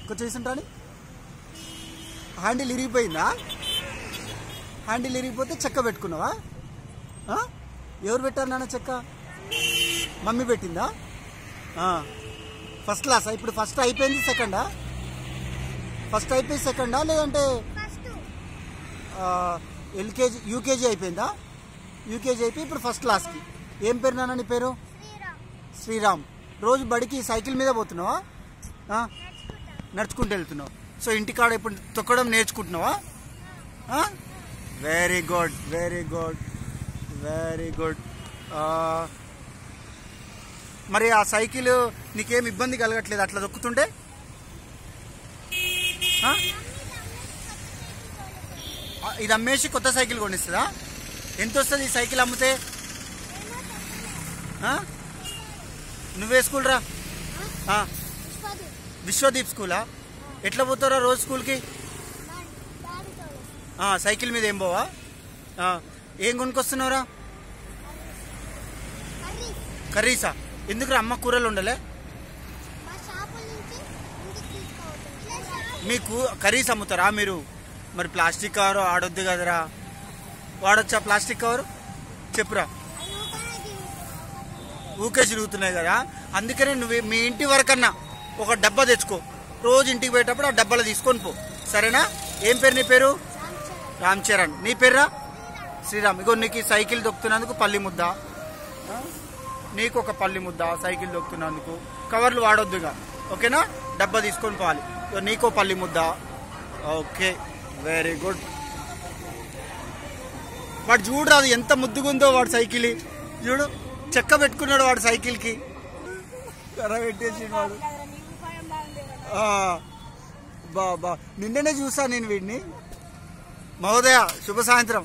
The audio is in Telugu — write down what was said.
కొంచెం తీసుంటాని. హ్యాండిల్ ఇరిగిపోయిందా? హ్యాండిల్ ఇరిగిపోతే చెక్క పెట్టుకున్నావా? ఎవరు పెట్టారు నాన్న చెక్క? మమ్మీ పెట్టిందా? ఫస్ట్ క్లాసా? ఇప్పుడు ఫస్ట్ అయిపోయింది సెకండా? ఫస్ట్ అయిపోయి సెకండా లేదంటే ఎల్కేజీ యూకేజీ అయిపోయిందా? యూకేజీ అయిపోయి ఇప్పుడు ఫస్ట్ క్లాస్కి. ఏం పేరు నాన్న నీ పేరు? శ్రీరామ్. రోజు బడికి సైకిల్ మీద పోతున్నావా? నడుచుకుంటూ వెళ్తున్నావు. సో ఇంటికాడ ఇప్పుడు తొక్కడం నేర్చుకుంటున్నావా? Very good, very good, very good. మరి ఆ సైకిల్ నీకేం ఇబ్బంది కలగట్లేదు అట్లా తొక్కుతుంటే? ఇది అమ్మేసి కొత్త సైకిల్ కొనిస్తుందా? ఎంత వస్తుంది ఈ సైకిల్ అమ్మితే? నువ్వే స్కూల్ రా? విశ్వదీప్ స్కూలా? ఎట్లా పోతారా రోజు స్కూల్కి? సైకిల్ మీద ఏం పోవా? ఏం కొనుక్కొస్తున్నావురా? కర్రీసా? ఎందుకురా అమ్మ కూరలు ఉండలే? మీకు కర్రీస్ అమ్ముతారా మీరు? మరి ప్లాస్టిక్ కవర్ ఆడొద్దు కదరా. వాడొచ్చా ప్లాస్టిక్ కవరు? చెప్పురా. ఊకే తిరుగుతున్నాయి కదా, అందుకనే నువ్వు మీ ఇంటి వరకన్నా ఒక డబ్బా తెచ్చుకో. రోజు ఇంటికి పోయేటప్పుడు ఆ డబ్బాలో తీసుకొని పో, సరేనా? ఏం పేరు నీ పేరు? రామ్ చరణ్. నీ పేరురా? శ్రీరామ్. ఇగో నీకు సైకిల్ దొక్కుతున్నందుకు పల్లి ముద్ద, నీకు ఒక పల్లి ముద్ద. సైకిల్ దొక్కుతున్నందుకు కవర్లు వాడొద్దుగా, ఓకేనా? డబ్బా తీసుకొని పోవాలి. నీకో పల్లి ముద్ద. Okay, very good. వాడు చూడరా అది ఎంత ముద్దుగుందో. వాడు సైకిల్ చూడు, చెక్క పెట్టుకున్నాడు వాడు సైకిల్కి. కర్ర పెట్టేసి వాడు. బా నిన్ననే చూసా నేను వీడిని. మహోదయ, శుభ సాయంత్రం.